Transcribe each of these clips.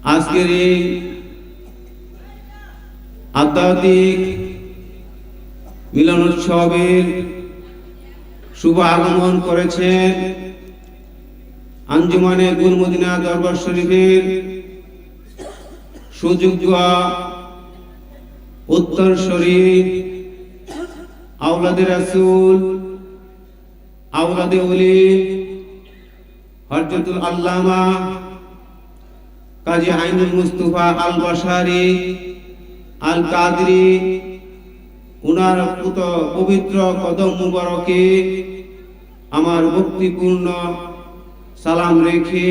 আজকের এই আধ্যাত্মিক মিলন উৎসবের শুভ আগমন করেছেন আঞ্জুমানে গুল মদিনা দরবার শরীফের সুযোগ্য উত্তরসূরি আওলাদে রাসূল আওলাদে ওলি হযরতুল আল্লামা কাজী আইনুল মুস্তাফা আল বশারি আল কাদরি উনার পবিত্র কদম মুবারকে আমার ভক্তিপূর্ণ সালাম রেখে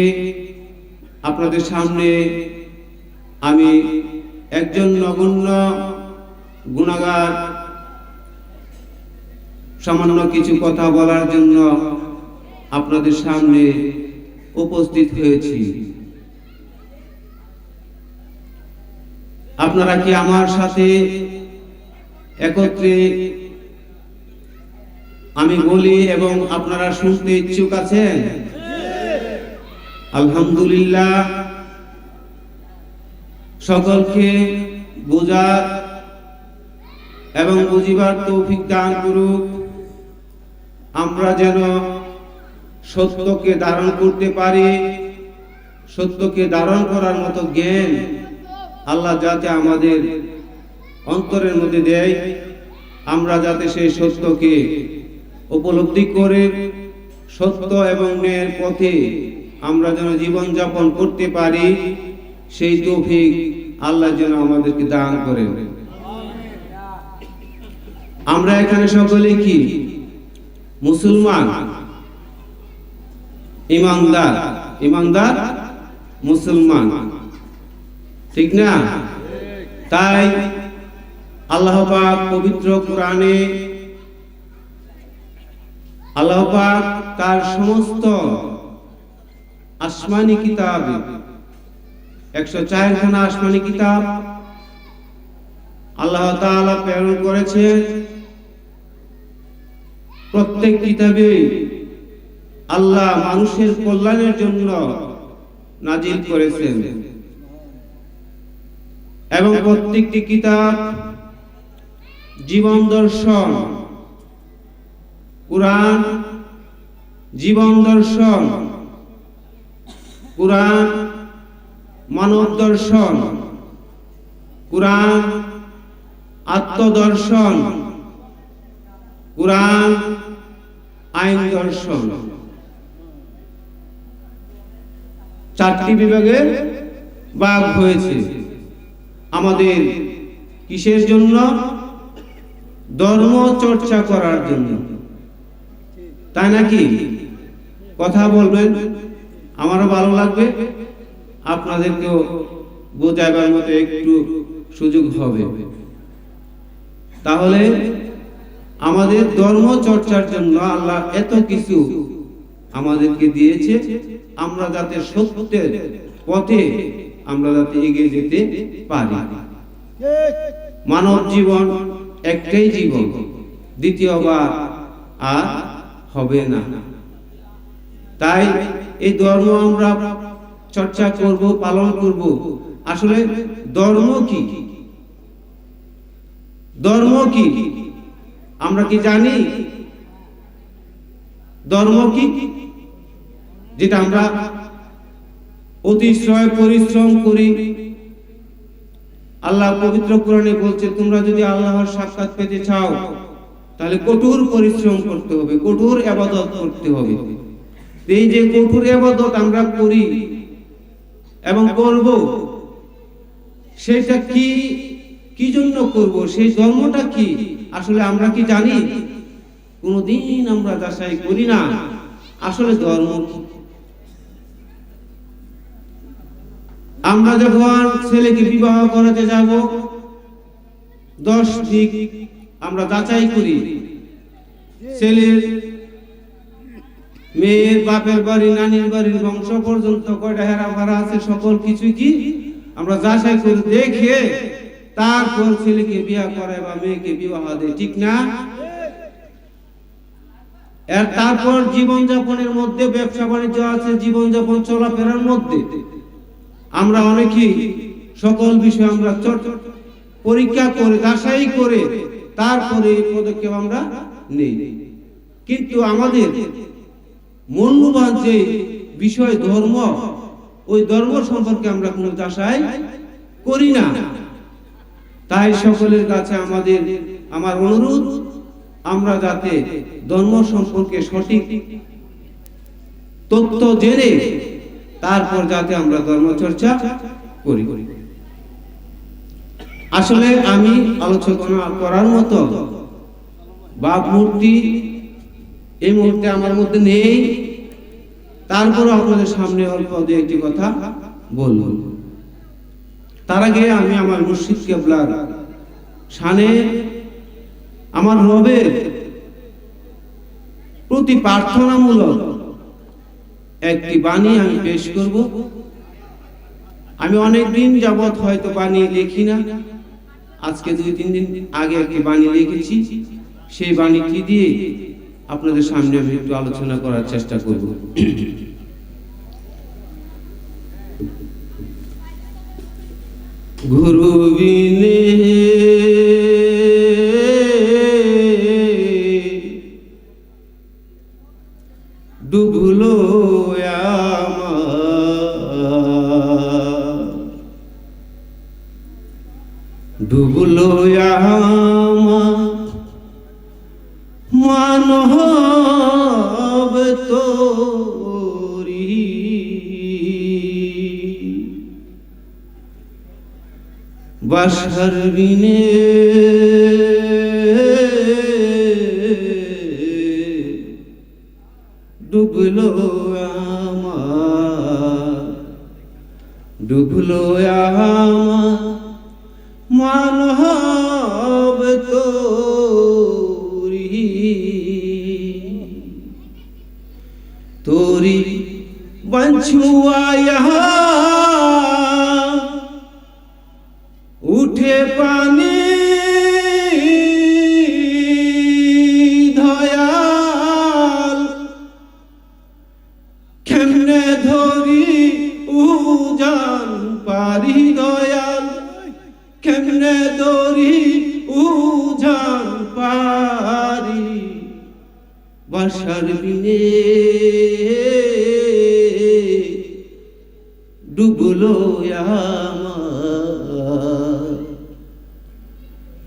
আপনাদের সামনে আমি একজন নগণ্য গুনাহগার সামান্য কিছু কথা বলার জন্য আপনাদের সামনে উপস্থিত হয়েছি। আপনারা কি আমার সাথে একত্রে আমি বলি এবং আপনারা শুনতে ইচ্ছুক আছেন? আলহামদুলিল্লাহ। সকলকে বোঝার এবং বুঝিবার তৌফিক দান করুক। আমরা যেন সত্যকে ধারণ করতে পারি, সত্যকে ধারণ করার মতো জ্ঞান আল্লাহ যাতে আমাদের অন্তরের মধ্যে দেয়, আমরা যাতে সেই সত্যকে উপলব্ধি করে সত্য এবং ন্যায়ের পথে আমরা যেন জীবন যাপন করতে পারি, সেই তৌফিক আল্লাহ যেন আমাদেরকে দান করেন। আমরা এখানে সকলে কি মুসলমান, ইমানদার, ইমানদার মুসলমান, ঠিক না? তাই আল্লাহ পাক পবিত্র কোরআনে আল্লাহ পাক তার সমস্ত আসমানি কিতাব 104 খানা আসমানি কিতাব আল্লাহ তাআলা প্রেরণ করেছেন। প্রত্যেক কিতাবে আল্লাহ মানুষের কল্যাণের জন্য নাজিল করেছেন এবং প্রত্যেকটি কিতাব জীবন দর্শন, কুরআন জীবন দর্শন, কুরআন মানব দর্শন, কুরআন আত্মদর্শন, কুরআন আইন দর্শন। 4টি বিভাগে ভাগ হয়েছে। আমাদের কিসের জন্য? ধর্ম চর্চা করার জন্য, তাই নাকি? কথা বলবেন, আমারও ভালো লাগবে, আপনাদেরকেও বোঝাবার মতো একটু সুযোগ হবে। তাহলে আমাদের ধর্ম চর্চার জন্য আল্লাহ এত কিছু আমাদেরকে দিয়েছে, আমরা যাতে সত্যের পথে আমরা যাতে এগিয়ে যেতে পারি। মানব জীবন একটাই জীবন, দ্বিতীয়বার আর হবে না। তাই এই ধর্ম আমরা চর্চা করব, পালন করব। আসলে ধর্ম কি? ধর্ম কি আমরা কি জানি? ধর্ম কি? যেটা আমরা অতিশয় পরিশ্রম করি। আল্লাহ পবিত্র কোরআনে বলছে, তোমরা যদি আল্লাহর সাক্ষাৎ পেতে চাও তাহলে কঠোর পরিশ্রম করতে হবে, কঠোর ইবাদত করতে হবে। এই যে কঠোর ইবাদত আমরা করি এবং করব, সেটা কি, কি জন্য করব, সেই ধর্মটা কি আসলে আমরা কি জানি? কোনদিন আমরা যাচাই করি না আসলে ধর্ম কি। আমরা যখন ছেলেকে বিবাহ করাতে যাব, 10 দিক আমরা যাচাই করি। ছেলের, মেয়ের বাপের বাড়ি, নানির বাড়ির বংশ পর্যন্ত কয়টা হেরাফেরা আছে, সকল কিছু কি আমরা যাচাই করে দেখে তারপর ছেলেকে বিয়ে করে বা মেয়েকে বিবাহ দেয়, ঠিক না? এর তারপর জীবন যাপনের মধ্যে, ব্যবসা বাণিজ্য আছে, জীবন যাপন চলাফেরার মধ্যে আমরা অনেকেই সকল বিষয় আমরা পরীক্ষা করে যাচাই করে তারপরে এই পদক্ষেপ আমরা নেই, কিন্তু আমাদের মূল্যবান যে বিষয় ধর্ম, ওই ধর্ম সম্পর্কে আমরা কোনো যাচাই করি না। তাই সকলের কাছে আমার অনুরোধ, আমরা যাতে ধর্ম সম্পর্কে সঠিক তথ্য জেনে তারপর যাতে আমরা ধর্ম চর্চা করি। আসলে আমি আলোচনা করার মতো ভাবমূর্তি এই মুহূর্তে আমার মধ্যে নেই, তারপরও আপনাদের সামনে অল্প দু একটি কথা বলব। তার আগে আমি আমার মুর্শিদ কেবলার শানে আমার রবের প্রতি প্রার্থনামূলক একটি বাণী আমি পেশ করব। আমি অনেকদিন যাবৎ হয়তো বাণী লিখি না, আজকে 2-3 দিন আগে একটি বাণী লিখেছি। সেই বাণীটি দিয়ে আপনাদের সামনে আমি একটু আলোচনা করার চেষ্টা করব। গুরু বিনে ডুবলো ডুবলো মানব তোরি বাসার বিনে ডুবলো ডুবলো মানব তোরি बंछुआ यहाँ उठे पानी धयाल केमने धोरी उजान पारी दयाल केमने धोरी उजान पारी बर्षार बिने डुबलो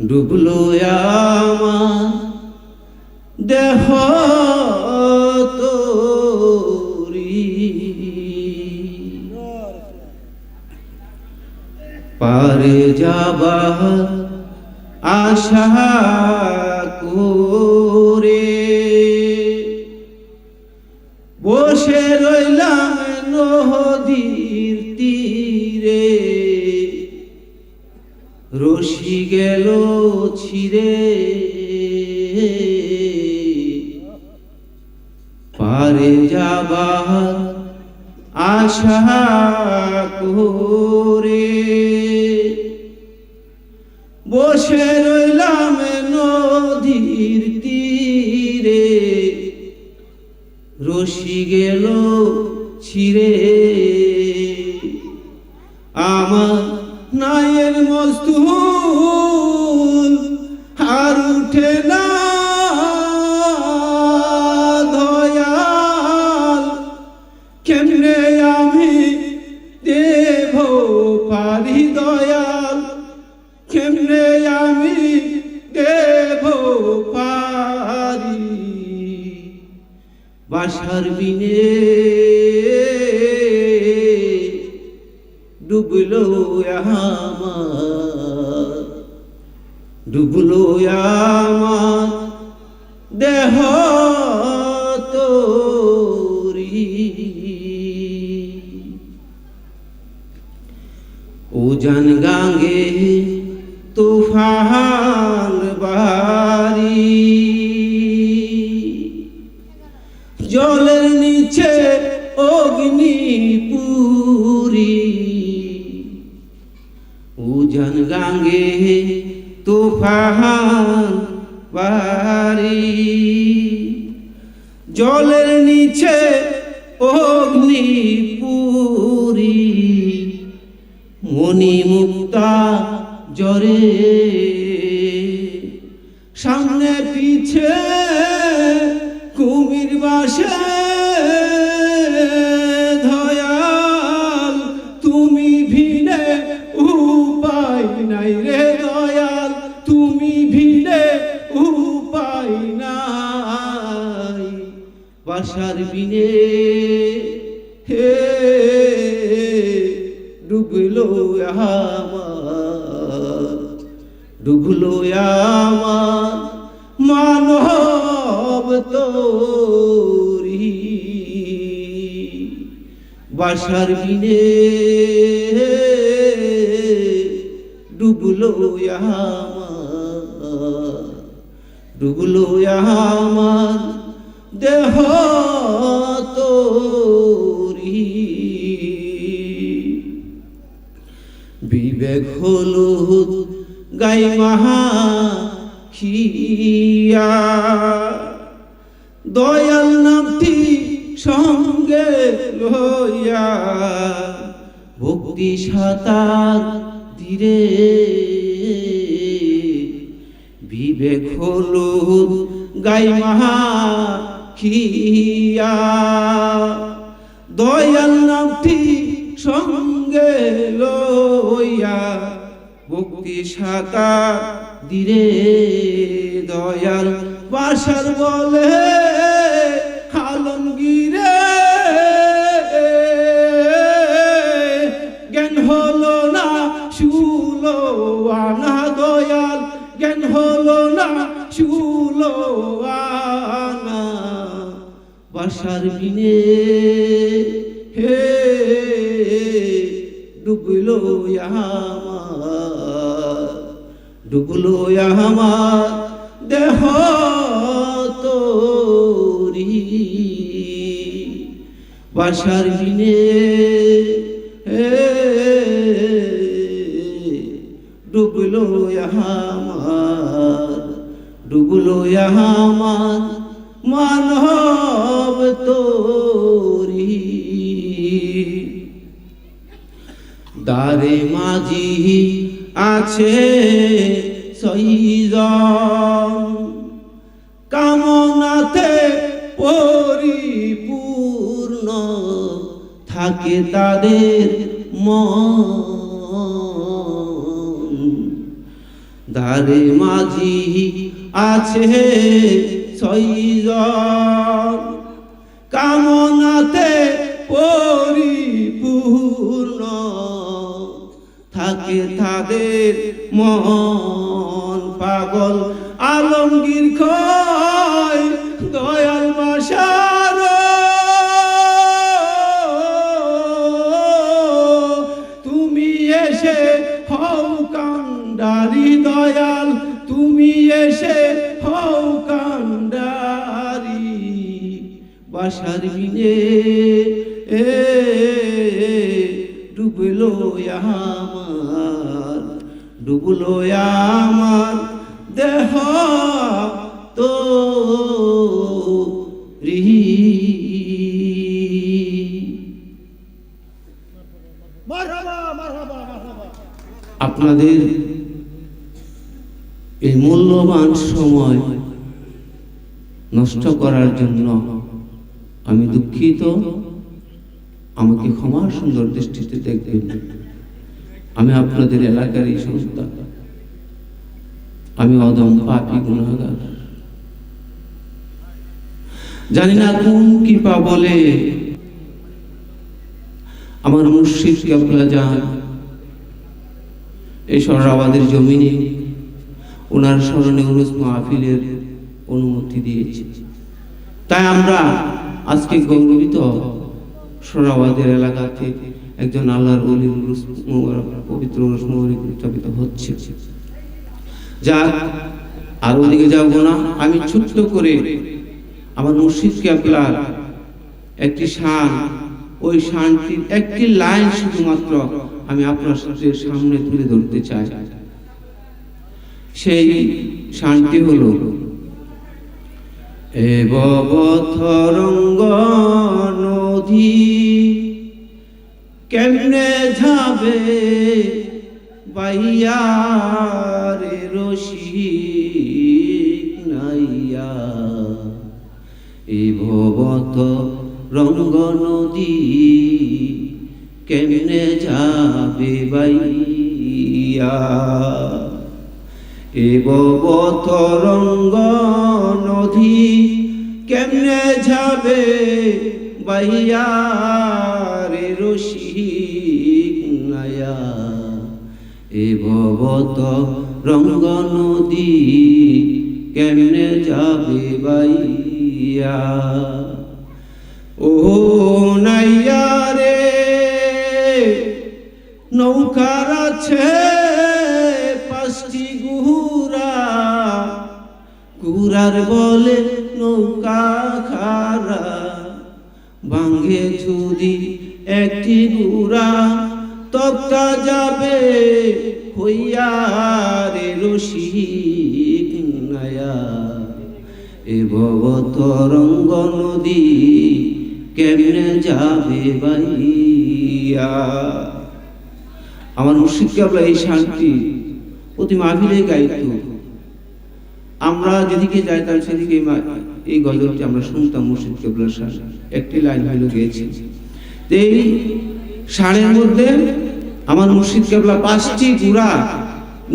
डुबलो देह तोरी पारे जाबा आशा करे বসে রইলাম নদীর তীরে রশি গেল ছিঁড়ে পারে যাবার আশা করে বসে রইলাম নদীর তীরে রশি গেল ছিঁড়ে আমার নায়ের মস্তুল আর উঠে না দয়াল কেমনে আমি দেব পারি দয়াল কেমনে আমি দেব পারি বাসার বিনে ডুবলো ডুবলো আমার দেহ তোরি উজান গাঙ্গে তুফান বাড়ি জলের নিচে অগ্নি পুরি উজান গাঙ্গে তুফান বাড়ি জলের নিচে অগ্নি পুরি মণি মুক্তা জরে, সামনে পিছে কুমির বাসে, দয়াল তুমি ভিনে উপায় নাই রে দয়াল, তুমি ভিনে উপায় নাই। বাসার বিনে হে ডুবলো আমার, ডুবলো আমার মানব তোরি। বাসার বিনে ডুবলো আমার, ডুবলো আমার দেহ তোরি। বিবেক হলো গাই মাহা খিয়া, দয়াল নামটি সঙ্গে লইয়া, ভক্তি সাঁতার ধীরে। বিবেক হলো গাই মাহা খিয়া, দয়াল নামটি সঙ্গে লইয়া, ভক্তি সাঁতার ধীরে। দয়াল বাসার বলে আলমগীরে, জ্ঞান হলো না শুলো আনা দয়াল, জ্ঞান হলো না শুলো আনা। বাসার বিনে হে ডুবলো আমার, ডুবলো আমার দেহ তোরি। বাসার বিনে ডুবলো আমার, ডুবলো আমার মানব তোরি। দারে মাঝি আছে সইজন, কামনাতে পরিপূর্ণ থাকে তাদের মন। দারে মাঝি আছে সইজন, কামনাতে পরিপূর্ণ থাকে তাদের মন। পাগল আলমগীর কয় দয়াল বাসার, তুমি এসে হও কান্ডারি দয়াল, তুমি এসে হও কান্ডারি। বাসার বিনে ডুবলো আমার, ডুবলো আমার দেহ তোরি। আপনাদের এই মূল্যবান সময় নষ্ট করার জন্য আমি দুঃখিত। আমাকে ক্ষমার সুন্দর দৃষ্টিতে দেখবেন। আমি আপনাদের এলাকারই সন্তান, আমি অদম পাপী গুনাহগার। জানি না কোন কৃপা বলে আমার মুর্শিদ কেবলা জান এই সরাবাদের জমিনে ওনার স্মরণে উরুস মাহফিলের অনুমতি দিয়েছে। তাই আমরা আজকে গৌরবিত সরাবাদের এলাকাতে একজন আল্লাহর ওলির পবিত্র উরুস মুবারক উদযাপিত হচ্ছে। যা আর ওদিকে যাবো না, আমি ছোট্ট করে আমার মুর্শিদ কেবলার একটি শান, ওই শানটির একটি লাইন শুধুমাত্র আমি আপনার সামনে তুলে ধরতে চাই। সেই শানটি হলো, এ ভবতরঙ্গ নদী কেমনে যাবে বাইয়া রে রসিক নাইয়া, এই ভবত রঙ্গ নদী কেমনে যাবে বাইয়া, এ ভবত রঙ্গ নদী কেমনে যাবে বাইয়া রে রসিক নাইয়া, এ ভবত রঙ্গ নদী কেমনে যাবে বাইয়া। ও নাইয়া রে নৌকার আছে 5টি গুড়া, গুড়ার বলে নৌকা খারা, ভাঙ্গে যদি একটি গুড়া তক্তা যাবে হইয়া রে রসিক নাইয়া, এ ভবত রঙ্গ নদী কেমনে যাবে বাইয়া। আমার মুর্শিদ কেবলা এই শান্তি প্রতি মাহফিলে গাইতো, আমরা যেদিকে যাইতাম সেদিকে এই গজলটি আমরা শুনতাম। মুর্শিদ কেবলার একটি লাইন হইল গেয়েছে, এই ষাঁড়ের মধ্যে আমার মুর্শিদ কেবলা 5টি গুড়া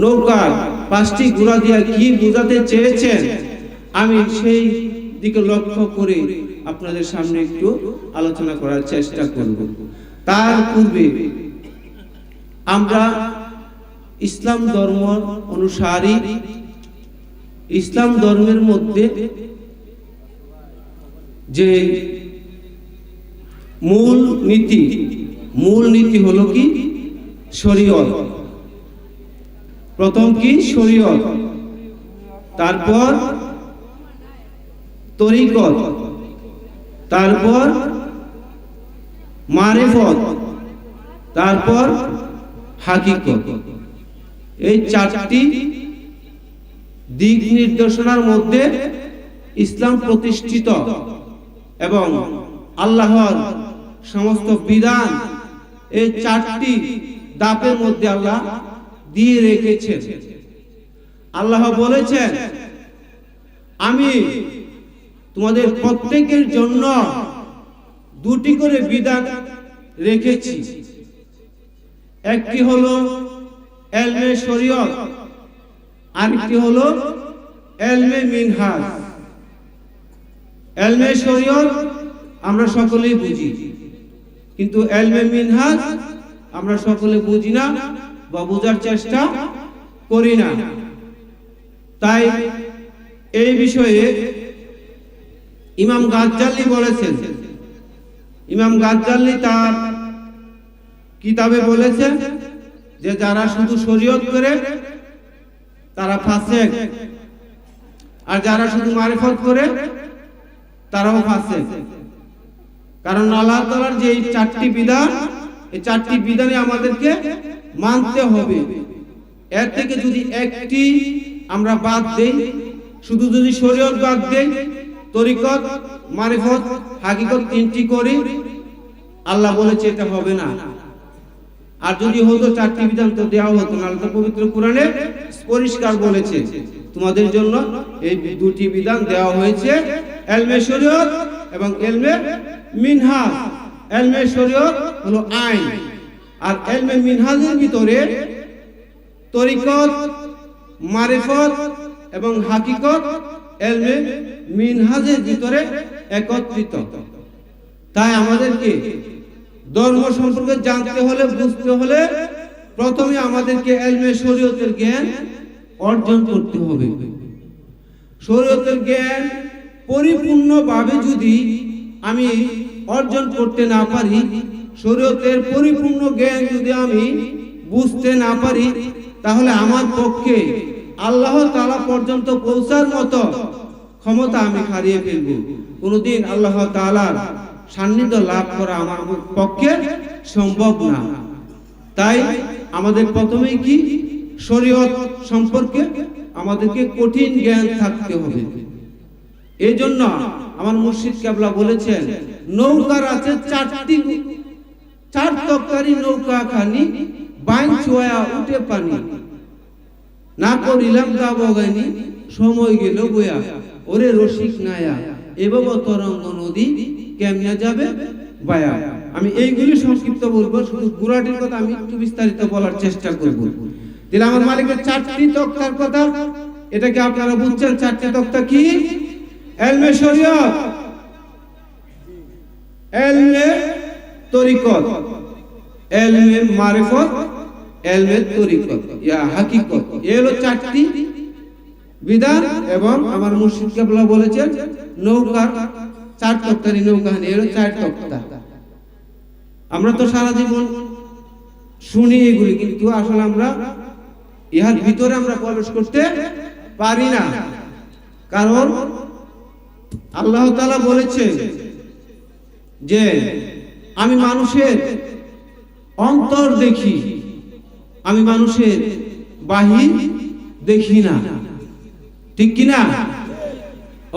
নৌকা, 5টি গুড়া দিয়া কি বোঝাতে চেয়েছেন আমি সেই দিকে লক্ষ্য করে আপনাদের সামনে একটু আলোচনা করার চেষ্টা করব। তার পূর্বে আমরা ইসলাম ধর্ম অনুসারী, ইসলাম ধর্মের মধ্যে যে মূল নীতি হলো কি শরীয়ত। প্রথম কি শরীয়ত, তারপর তরিকত, তারপর মারিফত, তারপর হাকিকত। এই 4টি দিক নির্দেশনার মধ্যে ইসলাম প্রতিষ্ঠিত এবং আল্লাহর সমস্ত বিধান এই 4টি ধাপের মধ্যে আল্লাহ দিয়ে রেখেছেন। আল্লাহ বলেছেন আমি তোমাদের প্রত্যেকের জন্য 2টি করে বিধান রেখেছি, একটি হলো ইলমে শরীয়ত, আরেকটি হলো ইলমে মিনহাজ। ইলমে শরীয়ত আমরা সকলেই বুঝি, কিন্তু ইলমে মিনহাজ আমরা সকলে বুঝি না বা বোঝার চেষ্টা করি না। তাই এই বিষয়ে ইমাম গাজ্জালি বলেছেন, ইমাম গাজ্জালি তার কিতাবে বলেছেন যে যারা শুধু শরীয়ত করে তারা ফাসেক, আর যারা শুধু মারিফত করে তারাও ফাসেক। কারণ আল্লাহ তাআলার যে 4টি বিধান, এই 4টি বিধানে আমাদেরকে মানতে হবে। এর থেকে যদি একটি আমরা বাদ দেই, শুধু যদি শরীয়ত বাদ দেই, তরিকত, মারিফত, হাকিকত 3টি করি, আল্লাহ বলেছে এটা হবে না। আর যদি হতো 4টি বিধান তো দেওয়া হতো না। আল্লাহ পবিত্র কোরআনে পরিষ্কার বলেছে তোমাদের জন্য এই 2টি বিধান দেওয়া হয়েছে, ইলমে শরীয়ত এবং ইলমে মিনহাজ। ইলমে শরীয়ত হলো আইন, আর ইলমে মিনহাজের ভিতরে তরিকত, মারিফত এবং হাকিকত ইলমে মিনহাজের ভিতরে একত্রিত। তাই আমাদেরকে ধর্ম সম্পর্কে জানতে হলে, বুঝতে হলে প্রথমে আমাদেরকে ইলমে শরীয়তের জ্ঞান অর্জন করতে হবে। শরীয়তের জ্ঞান পরিপূর্ণভাবে যদি আমি অর্জন করতে না পারি, শরীয়তের পরিপূর্ণ জ্ঞান যদি আমি বুঝতে না পারি, তাহলে আমার পক্ষে আল্লাহ তাআলা পর্যন্ত পৌঁছার মতো ক্ষমতা আমি হারিয়ে ফেলব। কোনদিন আল্লাহ তাআলার সান্নিধ্য লাভ করা আমার পক্ষে সম্ভব না। তাই আমাদের প্রথমেই কি শরীয়ত সম্পর্কে আমাদেরকে কঠিন জ্ঞান থাকতে হবে। এই জন্য আমার মুর্শিদ কেবলা বলেছেন নৌকার আছে 4টি চার তক্তারি নৌকা খানি বাইন চোয়া উঠে পানি, না করিলাম গা বগাইনি সময় গেল বয়া, ওরে রসিক নায়া এভাবে তরঙ্গ নদী কেমনে যাবে বায়া। আমি এইগুলি সংক্ষিপ্ত বলবো, শুধু গুরাটির কথা আমি একটু বিস্তারিত বলার চেষ্টা করব। তাহলে আমার মালিকের চারটি তক্তার কথা, এটাকে আপনারা বুঝছেন? চারটি তক্তা কি? এলমে শরিয়ত, এলমে তরিকত, এলমে মারিফত, এলমে তরিকত ইয়া হাকিকত। এই হলো চারটি বিধান। এবং আমার মুর্শিদ কেবলা বলেছেন নৌকার চার তক্তারি নৌকা, এই হলো চার তক্তা। আমরা তো সারা জীবন শুনি এগুলি, কিন্তু আসলে আমরা ইহার ভিতরে আমরা প্রবেশ করতে পারি না। কারণ আল্লাহ তাআলা বলেছে যে আমি মানুষের অন্তর দেখি, আমি মানুষের বাহির দেখি না। ঠিক কিনা?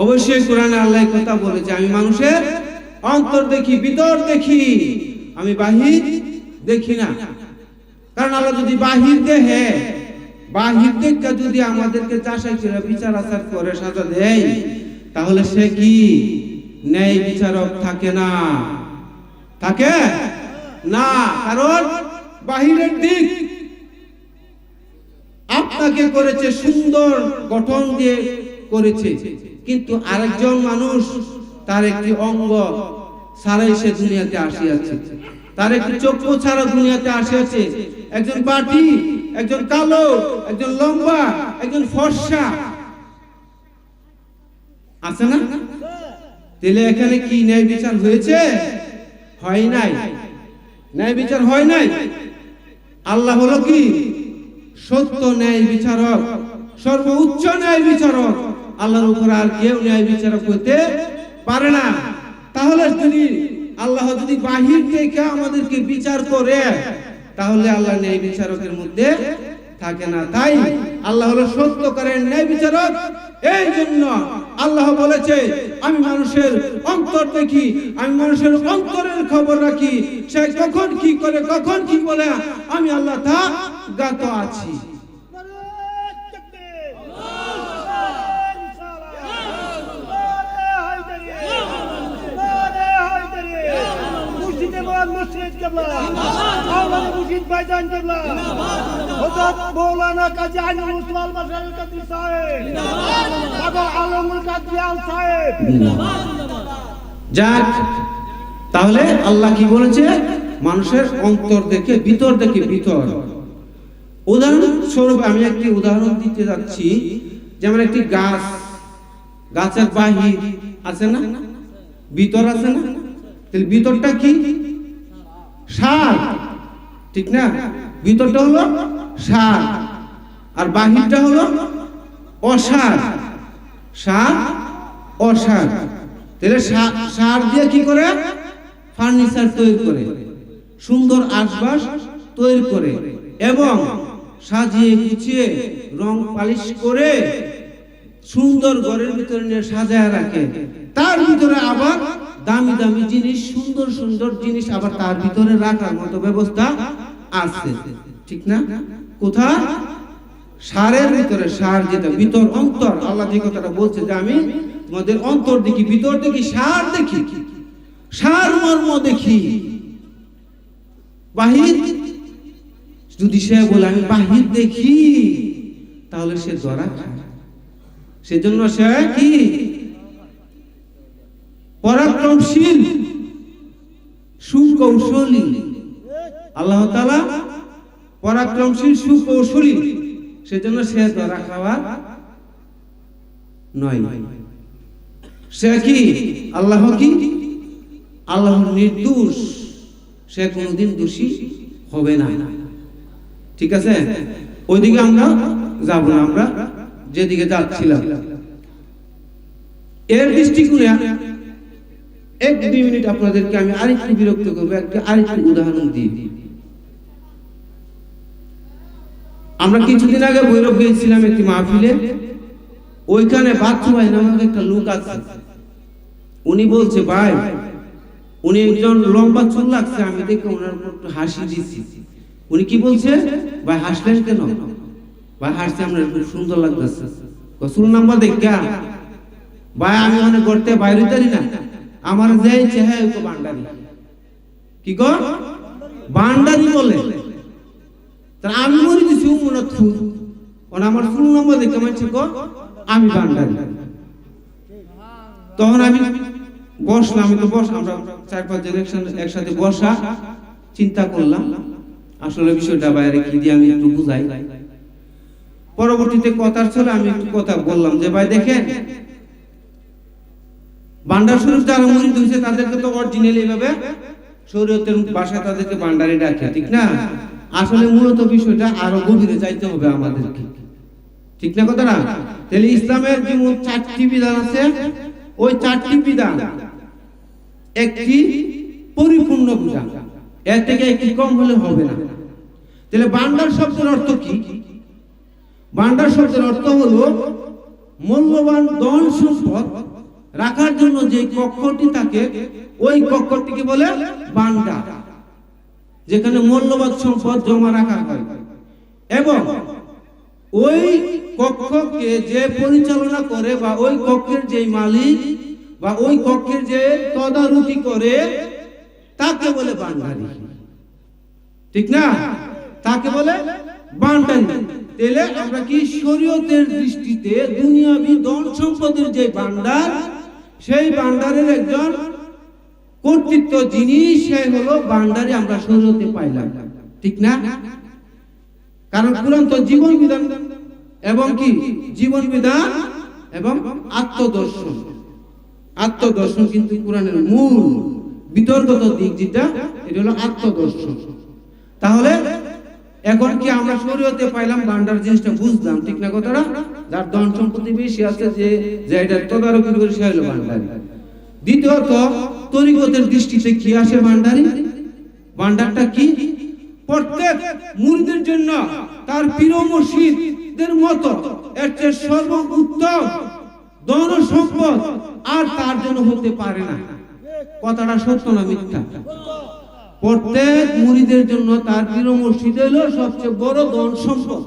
অবশ্যই কোরআনে আল্লাহ কথা বলেছে, আমি মানুষের অন্তর দেখি, ভিতর দেখি, আমি বাহির দেখি না। কারণ আল্লাহ যদি বাহির দেখে, বাহির দেখে যদি আমাদেরকে যাচাই করে বিচার আচার করে সাজা দেয়, তাহলে সে কি ন্যায় বিচারক থাকে না? থাকে না। কারণ বাহিরের দিক আপনাকে করেছে সুন্দর গঠন দিয়ে করেছে, কিন্তু আরেকজন মানুষ তার একটি অঙ্গ ছাড়াই সে দুনিয়াতে আসিয়াছে, তার একটি চক্ষু ছাড়া দুনিয়াতে আসিয়াছে। একজন বাটি, একজন কালো, একজন লম্বা, একজন ফর্সা, আছে না? তাহলে এখানে কি ন্যায় বিচার হয়েছে? হয় নাই। ন্যায় বিচার হয় নাই। আল্লাহ হলো কি সত্য ন্যায় বিচারক, সর্বোচ্চ ন্যায় বিচারক। আল্লাহর উপর আর কেউ ন্যায় বিচারক হতে পারে না। তাহলে যদি আল্লাহ যদি বাহির থেকে আমাদেরকে বিচার করে, তাহলে আল্লাহ ন্যায় বিচারকের মধ্যে থাকে না। তাই আল্লাহ হলো সত্যকারের ন্যায় বিচারক। এই জন্য আল্লাহ বলেছে আমি মানুষের অন্তর দেখি, আমি মানুষের অন্তরের খবর রাখি, সে কখন কি করে, কখন কি বলে, আমি আল্লাহ তা জ্ঞাত আছি। মুর্শিদ কেবলা, আওলাদ মুর্শিদ ভাইজান কেবলা, হযরত মাওলানা কাজী আইনুল ইসলাম বাশার কাদরি সাহেব, বাবা আলমুল কাদরিয়াল সাহেব। যাক, তাহলে আল্লাহ কি বলেছে? মানুষের অন্তর দেখে, ভিতর দেখে, ভিতর। উদাহরণ স্বরূপ আমি একটি উদাহরণ দিতে যাচ্ছি। যেমন একটি গাছ, গাছের বাহির আছে না, ভিতর আছে না? তাহলে ভিতরটা কি? সার, ঠিক না? ভিতরটা হলো সার, আর বাহিরটা হলো অসার। সার, অসার। তাহলে সার দিয়ে কি করে? ফার্নিচার তৈরি করে, সুন্দর আসবাস তৈরি করে, এবং সাজিয়ে গুছিয়ে রং পালিশ করে সুন্দর ঘরের ভিতরে নিয়ে সাজায় রাখে। তার ভিতরে আবার দামি দামি জিনিস, সুন্দর সুন্দর জিনিস আবার তার ভিতরে রাখার মতো ব্যবস্থা আছে, ঠিক না? কোথায়? সারের ভিতরে। সার যেটা ভিতর, অন্তর। আল্লাহ যে কথাটা বলছে যে আমি তোমাদের অন্তর দেখি, ভিতর দেখি, সার দেখি, সার মর্ম দেখি। বাহির যদি সে বলে আমি বাহির দেখি, তাহলে সে ধরা খায়। সেজন্য সে কি? পরাক্রমশীল, সুকৌশলী। আল্লাহ তাআলা পরাক্রমশীল, সুকৌশলী। সেজন্য সে ধরা খাওয়া নয়। সে কি? আল্লাহ কি? আল্লাহ নির্দোষ, সে কোনদিন দোষী হবে না। ঠিক আছে? ওইদিকে আমরা যাব না, আমরা যেদিকে যাচ্ছিলাম। এর দৃষ্টিকোণে 1-2 মিনিট আপনাদেরকে আমি আরেকটু বিরক্ত করবো, আরেকটু উদাহরণ দিই। আমরা কিছুদিন আগে ভৈরব গিয়েছিলাম একটি মাহফিলে। ওইখানে বাচ্চু ভাই নামক একটা লোক আছে। উনি বলছে, ভাই উনি একজন লম্বা চুল লাগছে, আমি দেখে ওনার একটু হাসি দিচ্ছি। উনি কি বলছে, ভাই হাসলেন কেন? ভাই হাসছে আপনার খুব সুন্দর লাগতেছে। চুল নাম্বার দেখা ভাই আমি অনেক করতে বাইরে তারি না, আমার যে চেহারা ওকে বান্ডারি। কি গো বান্ডারি বলে? তার আমি মনে দিছি মনে থু ওনা আমার চুল নাম্বার দেখে মানছে গো আমি বান্ডারি। তখন আমি বসলাম, আমি তো আমরা 4-5 জন একসাথে বসা চিন্তা করলাম আসলে বিষয়টা বাইরে কি দিয়ে আমি একটু বুঝাই। পরবর্তীতে কথার চলে আমি একটু কথা বললাম যে ভাই দেখেন, বান্ডার শরীফ যারা মুরিদ হয়েছে তাদেরকে তো অরিজিনালি এইভাবে শরীয়তের ভাষায় তাদেরকে বান্ডারি ডাকে, ঠিক না? আসলে মূলত বিষয়টা আরো গভীরে যাইতে হবে আমাদেরকে, ঠিক না কথাটা? তাহলে ইসলামের যে মোট 4টি বিধান আছে, ওই 4টি বিধান একটি পরিপূর্ণ বিধান, এর থেকে একটি কম হলে হবে না। তাহলে বান্ডার শব্দের অর্থ কি? বান্ডার শব্দের অর্থ হলো মূল্যবান ধন সম্পদ রাখার জন্য যে কক্ষটি থাকে ওই কক্ষটিকে বলে ভান্ডার, যেখানে মূল্যবান সম্পদ জমা রাখা হয়। এবং ওই কক্ষকে যে পরিচালনা করে বা ওই কক্ষের যে মালিক বা ওই কক্ষের যে তদারকি করে তাকে বলে ভান্ডারি, ঠিক না? তাকে বলে ভান্ডারি। তাহলে আমরা কি শরীয়তের দৃষ্টিতে দুনিয়াবি ধন সম্পদের যে ভান্ডার, সেই ভান্ডারের একজন কর্তৃত্ব যিনি, সে হলো ভান্ডারি, আমরা শরীয়তে পাইলাম, ঠিক না? কারণ কোরআন তো জীবন বিধান এবং কি জীবন বিধান এবং আত্মদর্শন, আত্মদর্শন কিন্তু কোরআনের মূল বিতর্কত দিক যেটা, এটা হলো আত্মদর্শন। তাহলে এখন কি আমরা শরীয়তে পাইলাম ভান্ডার জিনিসটা বুঝলাম, ঠিক না কথাটা? যার ধন সম্পত্তি বেশি আছে, যে এটা তদারকি করে সে হলো ভান্ডারি। দ্বিতীয়ত তরিকতের দৃষ্টিতে কি আসে ভান্ডারি? ভান্ডারটা কি? প্রত্যেক মুরিদের জন্য তার পীর মুর্শিদের মতো এর চেয়ে সর্বোত্তম ধন সম্পদ আর তার জন্য হতে পারে না। কথাটা সত্য না মিথ্যা? প্রত্যেক মুরিদের জন্য তার পীর মুর্শিদ হলো সবচেয়ে বড় ধন সম্পদ,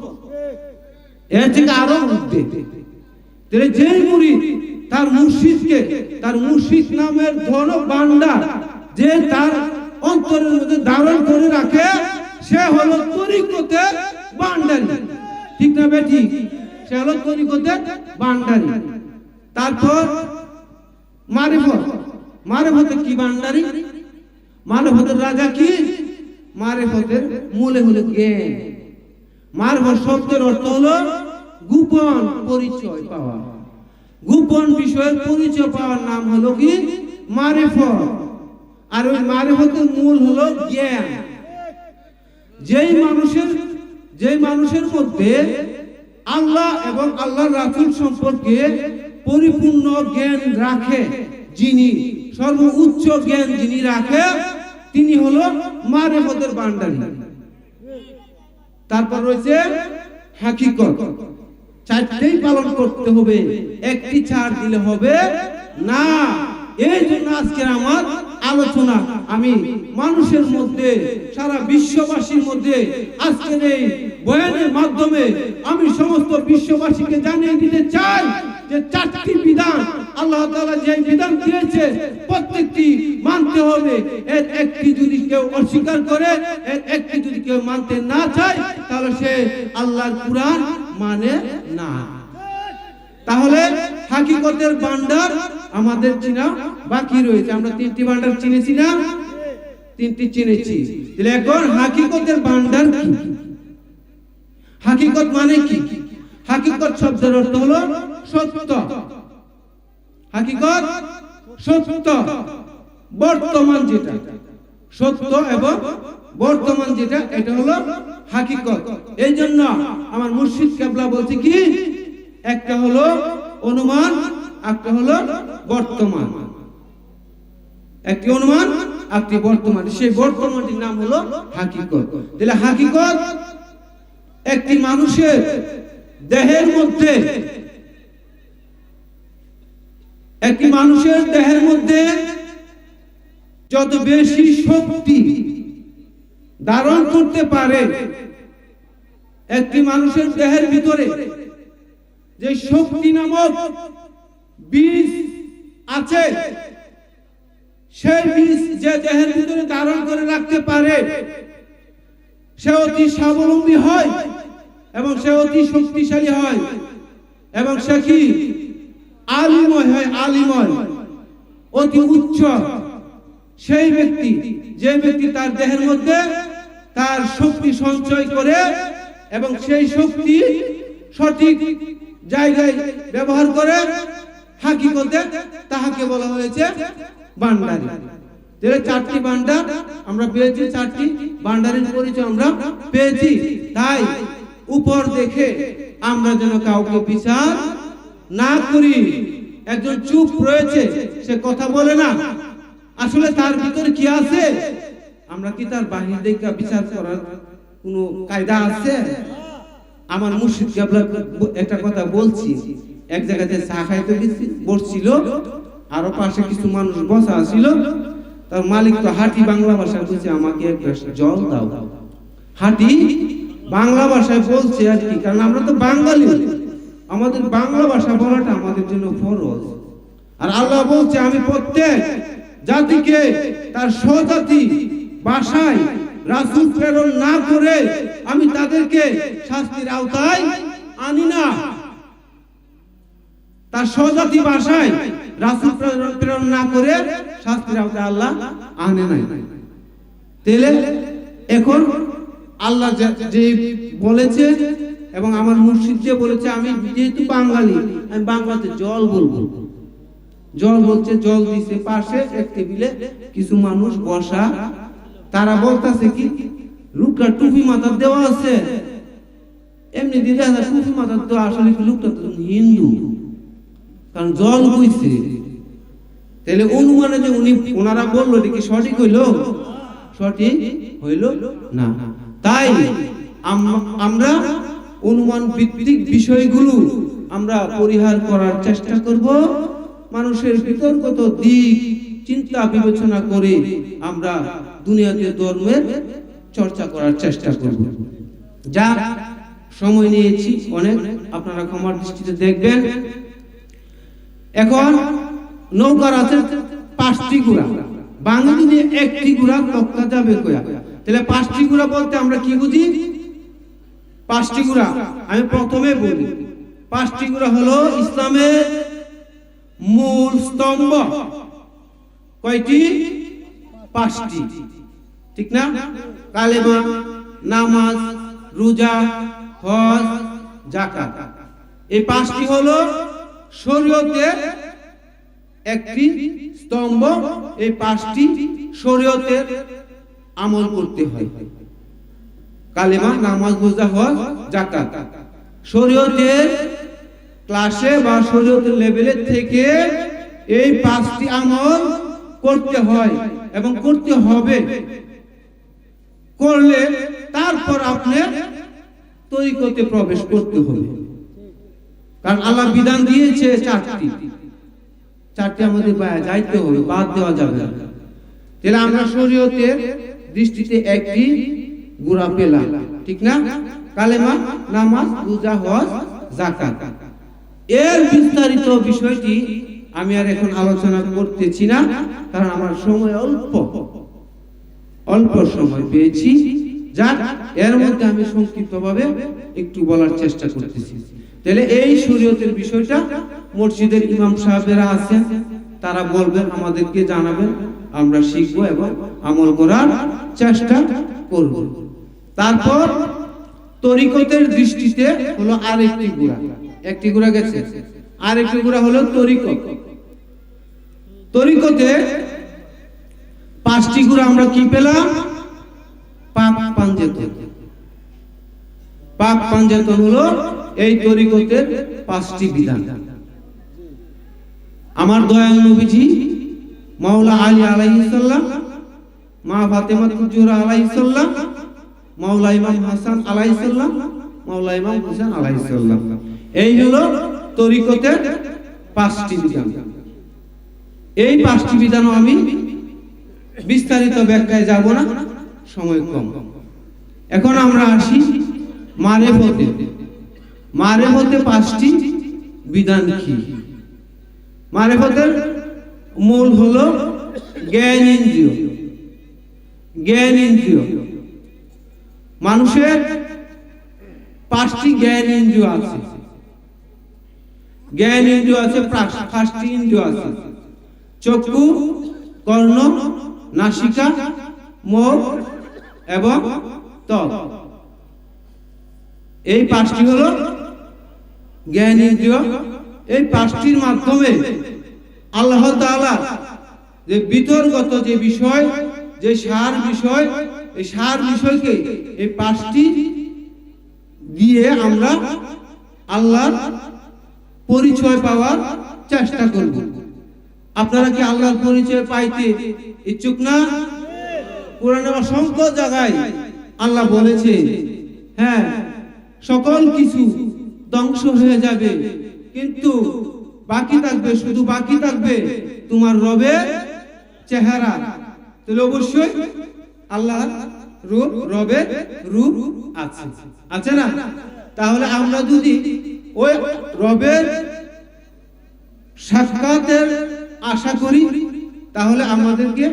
এর থেকে আরো ঊর্ধ্বে। তাহলে যে মুরিদ তার মুর্শিদকে, তার মুর্শিদ নামের ধন ভান্ডার যে তার অন্তরের মধ্যে ধারণ করে রাখে, সে হলো তরিকতের ভান্ডারি, ঠিক না বেটি? সে হলো তরিকতের ভান্ডারি। তারপর মারিফত, মারিফতের কি ভান্ডারি? মারিফতের রাজা কি? মারিফতের মূলে হলো জ্ঞান। মারিফত শব্দের অর্থ হলো গোপন পরিচয় পাওয়া, গোপন বিষয়ের পরিচয় পাওয়ার নাম হলো কি মারিফত। আর ওই মারিফতের মূল হলো জ্ঞান। যেই মানুষের মধ্যে আল্লাহ এবং আল্লাহর রাসূল সম্পর্কে পরিপূর্ণ জ্ঞান রাখে, যিনি সর্বোচ্চ জ্ঞান যিনি রাখে, তিনি হলো মারিফতের ভান্ডারী। তারপর রয়েছে হাকিকত। 4টেই পালন করতে হবে, একটি ছাড় দিলে হবে না। এই জন্য আজকের আমার আলোচনা আমি মানুষের মধ্যে, সারা বিশ্ববাসীর মধ্যে আজকের এই বয়ানের মাধ্যমে আমি সমস্ত বিশ্ববাসীকে জানিয়ে দিতে চাই যে 4টি বিধান আল্লাহ তাআলা যে বিধান দিয়েছে প্রত্যেকটি মানতে হবে। এর একটি যদি কেউ অস্বীকার করে, এর একটি যদি কেউ মানতে না চায়, তাহলে সে আল্লাহর কুরআন মানে না। তাহলে হাকিকতের ভান্ডার আমাদের চিনা বাকি রয়েছে। আমরা 3টি ভান্ডার চিনেছি না? 3টি চিনেছি। তাহলে এখন হাকিকতের ভান্ডার কি? হাকিকত মানে কি? হাকিকত শব্দের অর্থ হলো সত্য। হাকিকত সত্য, বর্তমান যেটা সত্য এবং বর্তমান যেটা, এটা হলো হাকিকত। এই জন্য আমার মুর্শিদ কেবলা বলছে কি, একটা হলো অনুমান, একটা হলো বর্তমান। একটি অনুমান, একটি বর্তমান। সেই বর্তমানটির নাম হলো হাকিকত। তাহলে হাকিকত একটি মানুষের দেহের মধ্যে, একটি মানুষের দেহের মধ্যে যত বেশি শক্তি ধারণ করতে পারে, একটি মানুষের দেহের ভিতরে যে শক্তি নামক বীজ আছে, সেই বীজ যে দেহের ভিতরে ধারণ করে রাখতে পারে, সে অতি স্বাবলম্বী হয় এবং সে অতি শক্তিশালী হয় এবং সে কি আলিময় হয়, আলিময়, অতি উচ্চ। সেই ব্যক্তি, যে ব্যক্তি তার দেহের মধ্যে তার শক্তি সঞ্চয় করে এবং সেই শক্তি সঠিক জায়গায় ব্যবহার করে, হাকিকতে তাহাকে বলা হয়েছে ভান্ডারী। তাহলে চারটি ভান্ডার আমরা পেয়েছি, চারটি ভান্ডারের পরিচয় আমরা পেয়েছি। তাই উপর দেখে আমরা যেন কাউকে বিচার না করি। একজন চুপ রয়েছে, সে কথা বলে না, আসলে তার ভিতরে কি আছে? আমরা কি তার বাহির দেখে বিচার করার কোনো কায়দা আছে? আমার মুর্শিদ কেবলা একটা কথা বলছি, এক জায়গাতে চা খাইতে বসছিল, আরো পাশে কিছু মানুষ বসা ছিল। তার মালিক তো হাঁটি বাংলা ভাষায় বলছে, আমাকে এক গ্লাস জল দাও। হাঁটি বাংলা ভাষায় বলছে আর কি, কারণ আমরা তো বাঙালি, আমাদের বাংলা ভাষা বলাটা আমাদের জন্য ফরজ। আর আল্লাহ বলছে, আমি প্রত্যেক জাতিকে তার স্বজাতি ভাষায় রাসূল প্রেরণ না করে আমি তাদেরকে শাস্তির আওতায় আনি না। তার স্বজাতি ভাষায় রাসূল প্রেরণ না করে শাস্তির আওতায় আল্লাহ আনে নাই। তাহলে এখন আল্লাহ যে বলেছে এবং আমার মুর্শিদ যে বলেছে, আমি যেহেতু বাঙালি, আমি বাংলাতে জল বলবো। জল বলছে, জল দিছে। পাশে এক টেবিলে কিছু মানুষ বসা, তারা বলতেছে কি, লোকটা টুপি মাথা দেওয়া আছে, এমনি দিলে টুপি মাথা দেওয়া, আসলে লোকটা তো হিন্দু, কারণ জল বইছে। তাহলে অনুমানে যে ওনারা বললো, এটা কি সঠিক হইল? সঠিক হইল না। তাই আমরা অনুমান ভিত্তিক বিষয়গুলো আমরা পরিহার করার চেষ্টা করব। মানুষের বিতর্কত দিক চিন্তা বিবেচনা করে আমরা দুনিয়াতে ধর্মের চর্চা করার চেষ্টা করব। যা সময় নিয়েছি অনেক, আপনারা ক্ষমার দৃষ্টিতে দেখবেন। এখন নৌকার আছে 5টি গুড়া, বাঙালি যদি একটি গুড়া তক্তা যাবে কয়া। তাহলে 5টি গুড়া বলতে আমরা কি বুঝি? 5টি গুড়া আমি প্রথমে বলি। 5টি গুড়া হলো ইসলামের মূল স্তম্ভ। কয়টি? 5টি, ঠিক না? কালেমা, নামাজ, রোজা, হজ, যাকাত। এই 5টি হলো শরীয়তের একটি স্তম্ভ। এই 5টি শরীয়তের আমল করতে হয়। কালেমা, নামাজ, রোজা, হজ, যাকাত। শরীয়তের ক্লাসে বা শরীয়তের লেভেলে থেকে এই 5টি আমল করতে হয় এবং করতে হবে। করলে তারপর আপনি তরিকতে প্রবেশ করতে হবে। কারণ আল্লাহ বিধান দিয়েছে 4টি আমাদের যাইতে হবে, বাদ দেওয়া যাবে না। তাহলে আমরা শরীয়তের দৃষ্টিতে একটি গুড়া পেলাম, ঠিক না? কালেমা, নামাজ, রোজা, হজ, যাকাত। এর বিস্তারিত বিষয়টি আমি আর এখন আলোচনা করতেছি না, কারণ আমার সময় অল্প সময় পেয়েছি। যাক, এর মধ্যে আমি সংক্ষিপ্তভাবে একটু বলার চেষ্টা করতেছি। তাহলে এই শরীয়তের বিষয়টা মসজিদের ইমাম সাহেবেরা আছেন, তারা বলবেন, আমাদেরকে জানাবেন, আমরা শিখবো এবং আমল করার চেষ্টা করব। তারপর তরিকতের দৃষ্টিতে হলো আরেকটি গুড়া, একটি গুড়া গেছে, আরেকটি গুড়া হলো তরিকত। তরিকতে 5টি গুড়া আমরা কি পেলাম? পাক পাঞ্জাতন। পাক পাঞ্জাতন হলো এই তরিকতের 5টি বিধান। আমার দয়াল নবীজি মাওলা আলী আলাইহিস সালাম, মা ফাতেমা জোহরা আলাইহিস সালাম, মাওলা ইমাম হাসান আলাইহিস সালাম, মাওলা ইমাম হোসেন আলাইহিস সালাম, এই হলো তরিকতের 5টি বিধান। এই 5টি বিধান আমি বিস্তারিত ব্যাখ্যায় যাব না, সময় কম। এখন আমরা আসি মারেফতে। মারেফতে 5টি বিধান কি? মারেফতের মূল হলো জ্ঞান ইন্দ্রিয়। জ্ঞান ইন্দ্রিয়, মানুষের 5টি জ্ঞান ইন্দ্রিয় আছে। জ্ঞান ইন্দ্রিয় আছে, 5টি ইন্দ্রিয় আছে: চক্ষু, কর্ণ, নাসিকা, মুখ এবং ত্বক। এই 5টি হলো জ্ঞান ইন্দ্রিয়। এই 5টির মাধ্যমে আল্লাহ তাআলা যে বিতর্গত যে বিষয়, যে সার বিষয়, এই সার বিষয়কে এই 5টি দিয়ে আমরা আল্লাহর পরিচয় পাওয়ার চেষ্টা করব। আপনারা কি আল্লাহর পরিচয় পাইতে ইচ্ছুক না? কোরআনে অসংখ্য জায়গায় আল্লাহ বলেছে, হ্যাঁ, সকল কিছু ধ্বংস হয়ে যাবে, কিন্তু বাকি থাকবে, শুধু বাকি থাকবে তোমার রবের চেহারা। তাহলে অবশ্যই আল্লাহর রূপ, রবের রূপ আছে, আছে না? তাহলে আমরা যদি ওই রবের সাক্ষাতের আশা করি, তাহলে আমাদেরকে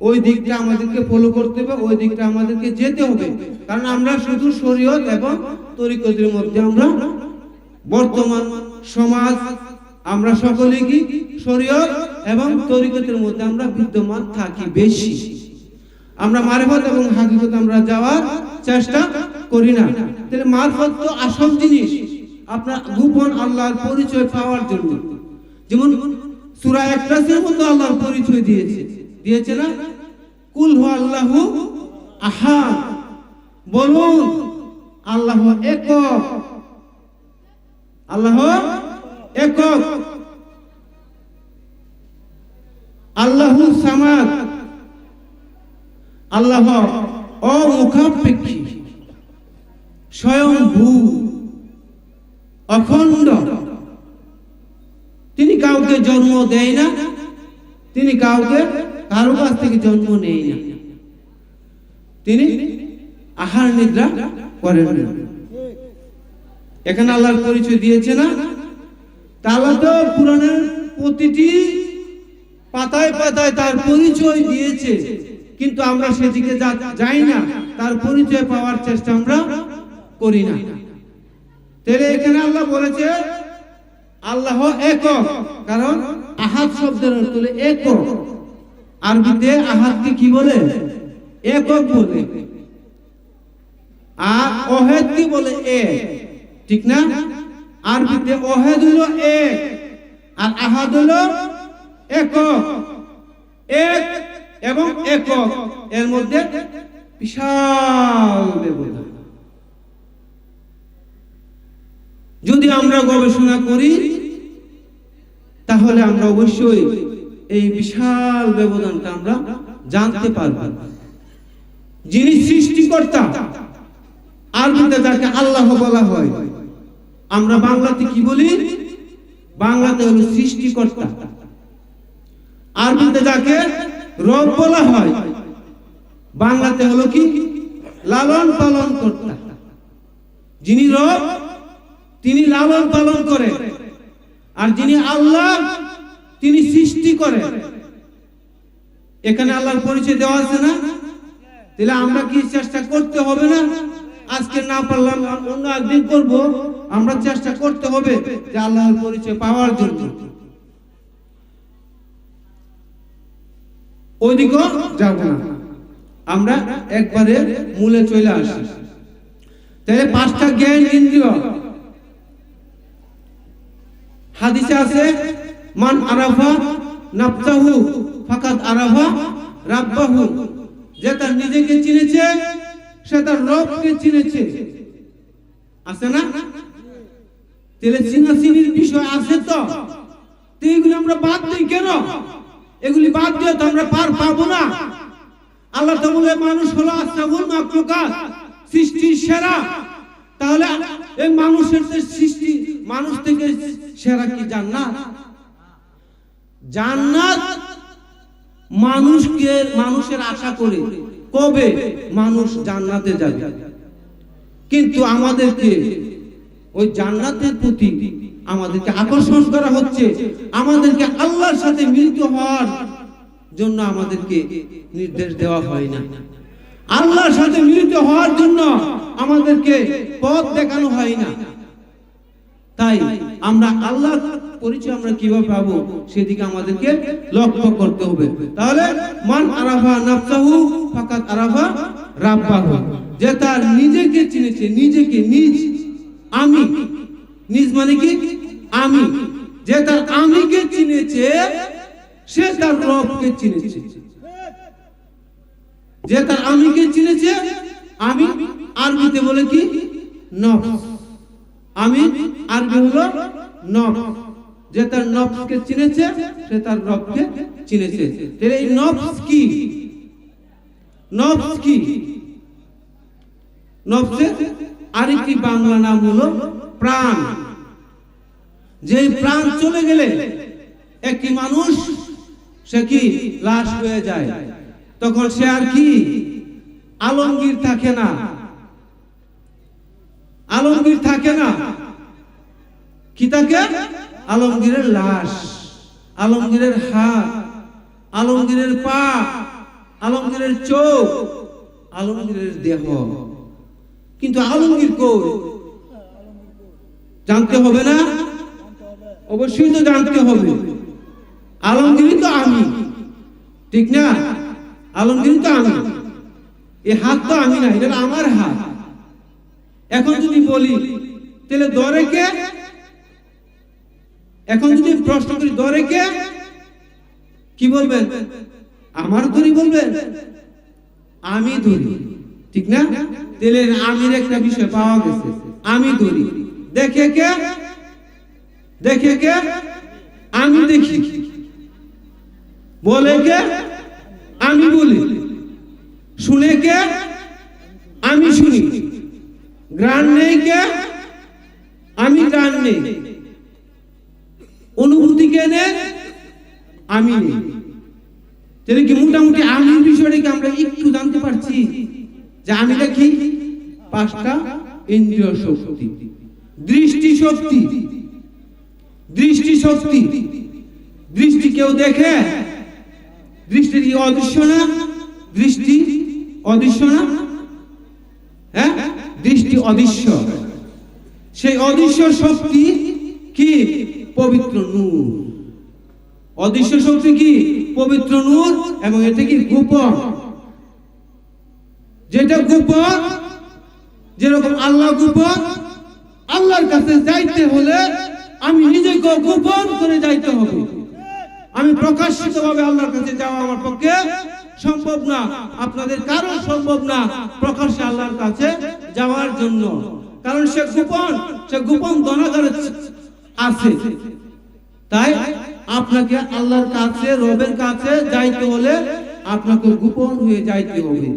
ওই দিকটা আমাদেরকে ফলো করতে হবে, ওই দিকটা আমাদেরকে যেতে হবে। কারণ আমরা শুধু শরীয়ত এবং তরিকতের মধ্যে, আমরা বর্তমান সমাজ আমরা সকলে কি শরীয়ত এবং তরিকতের মধ্যে আমরা বিদ্যমান থাকি বেশি। আমরা মারিফত এবং হাকিকত আমরা যাওয়ার চেষ্টা করি না। তাহলে মারিফত তো আসল জিনিস, আপনার গোপন আল্লাহর পরিচয় পাওয়ার জন্য। যেমন সূরা ইখলাসের মধ্যে আল্লাহর পরিচয় দিয়েছে না? কুল হু আল্লাহু আহাদ, বলুন আল্লাহ একক, আল্লাহ একক। আল্লাহু সামাদ, আল্লাহ অমুখাপেক্ষী, স্বয়ংভূ, অখণ্ড। তিনি কাউকে জন্ম দেয় না, তিনি কাউকে কারো কাছ থেকে জন্ম নেয় না, তিনি আহার নিদ্রা করেন না। এখানে আল্লাহর পরিচয় দিয়েছে না? তাহলে তো কোরআনের প্রতিটি পাতায় পাতায় তার পরিচয় দিয়েছে, কিন্তু আমরা সেদিকে যাই না, তার পরিচয় পাওয়ার চেষ্টা আমরা করি না। তাহলে এখানে আল্লাহ বলেছে আল্লাহ একক, কারণ আহাদ শব্দের অর্থ হলো একক। আরবিতে আহাদকে কি বলে? একক বলে। আর ওয়াহিদ কি বলে? এক, ঠিক না? আরবিতে ওয়াহিদ হলো এক, আর আহাদ হলো একক। এক এবং একক এর মধ্যে বিশাল ব্যবধান। যদি আমরা গবেষণা করি, তাহলে আমরা অবশ্যই এই বিশাল ব্যবধানটা আমরা জানতে পারব। যিনি সৃষ্টিকর্তা, আরবিতে যাকে আল্লাহ বলা হয়, আমরা বাংলাতে কি বলি? বাংলাতে হলো সৃষ্টিকর্তা। আরবিতে যাকে রব বলা হয়, বাংলাতে হলো কি? লালন পালন কর্তা। যিনি রব, তিনি লালন পালন করে, আর যিনি আল্লাহ, তিনি সৃষ্টি করে। এখানে আল্লাহর পরিচয় দেওয়া আছে না? তাহলে আমরা কি চেষ্টা করতে হবে না? আজকে না পারলাম অন্য একদিন করব, আমরা চেষ্টা করতে হবে যে আল্লাহর পরিচয় পাওয়ার জন্য। ওইদিকে যাব না, আমরা একবারে মূলে চলে আসি। তাহলে 5টা জ্ঞান ইন্দ্রিয়। হাদিসে আছে, মান আরাফা নাফসাহু ফাকাদ আরাফা রাব্বাহু। যে তার নিজেকে চিনেছে, সে তার রবকে চিনেছে। আছে না? তাহলে চিনাচিনির বিষয় আছে তো, এগুলি আমরা বাদ দিই কেন? এগুলি বাদ দিয়ে তো আমরা পার পাবো না। আল্লাহ তো বলে মানুষ হলো আশরাফুল মাখলুকাত, সৃষ্টির সেরা। তাহলে এই মানুষের যে সৃষ্টি, মানুষ থেকে সেরা কি জান্নাত? জান্নাত মানুষের আশা করে কবে মানুষ জান্নাতে যাবে, কিন্তু আমাদেরকে ওই জান্নাতের প্রতি আমাদেরকে আকর্ষণ করা হচ্ছে, আমাদেরকে আল্লাহর সাথে মিলিত হওয়ার জন্য আমাদেরকে নির্দেশ দেওয়া হয় না। আল্লাহর সাথে মিলিত হওয়ার জন্য আমাদেরকে পথ দেখানো হয় না। তাই আমরা আল্লাহর পরিচয় আমরা কিভাবে পাবো সেদিকে আমাদেরকে লক্ষ্য করতে হবে। তাহলে মান আরাফা নাফসাহু ফাকাত আরাফা রাব্বাহু, যে তার নিজেকে চিনেছে, নিজেকে নিজ, আমি, নিজ মানে কি আমি, যে তার আমিকে চিনেছে সে তার রবকে চিনেছে। যে তার আমিকে চিনেছে, আমি আরবিতে বলে কি নফস, আমি আরবি হলো নফস। যে তার নফসকে চিনেছে সে তার রবকে চিনেছে। তাহলে এই নফস কি? নফস কি? নফসের আরেকটি বাংলা নাম হলো প্রাণ। যে প্রাণ চলে গেলে একটি মানুষ সে কি লাশ হয়ে যায়, তখন সে আর কি আলমগীর থাকে না, আলমগীর থাকে না। কি থাকে? আলমগীরের লাশ, আলমগীরের হাত, আলমগীরের পা, আলমগীরের চোখ, আলমগীরের দেহ। কিন্তু আলমগীর কই জানতে হবে না? অবশ্যই তো জানতে হবে। আলমগীর তো আমি, ঠিক না? আলমগীর তো আমি, এই হাত তো আমি না, এটা আমার হাত। এখন যদি বলি তাহলে ধরে কে? এখন যদি প্রশ্ন করি ধরে কে, কি বলবেন? আমার ধরি বলবেন? আমি ধরি, ঠিক না? তাহলে আমির একটা বিষয় পাওয়া গেছে, আমি ধরি। দেখে কে? দেখে কে? আমি দেখি। বলে কে? আমি বলি। শুনে কে? আমি শুনি। গ্রাণ নেই কে? আমি গ্রাণ নেই। অনুভূতি কে নেই? আমি নেই। তাহলে কি মোটামুটি আমির বিষয়টাকে আমরা একটু জানতে পারছি যে আমিটা কি? পাঁচটা ইন্দ্রিয় শক্তি। দৃষ্টি শক্তি, দৃষ্টি শক্তি। দৃষ্টি কেউ দেখে? দৃষ্টি কি অদৃশ্য না? দৃষ্টি অদৃশ্য না? হ্যাঁ, দৃষ্টি অদৃশ্য। সেই অদৃশ্য শক্তি কি? পবিত্র নূর। অদৃশ্য শক্তি কি? পবিত্র নূর। এবং এটা কি গোপন। যেটা গোপন, যেরকম আল্লাহ গোপন, আল্লাহর কাছে যাইতে হলে আমি নিজেকে গোপন করে যাইতে হবে। আমি প্রকাশিত ভাবে আল্লাহর কাছে যাওয়া আমার পক্ষে সম্ভব না, আপনাদের কারো সম্ভব না প্রকাশ্যে আল্লাহর কাছে যাওয়ার জন্য। কারণ সে গোপন, সে গোপন ধনাগারে আছে। তাই আপনাকে আল্লাহর কাছে, রবের কাছে যাইতে হলে আপনাকে গোপন হয়ে যাইতে হবে।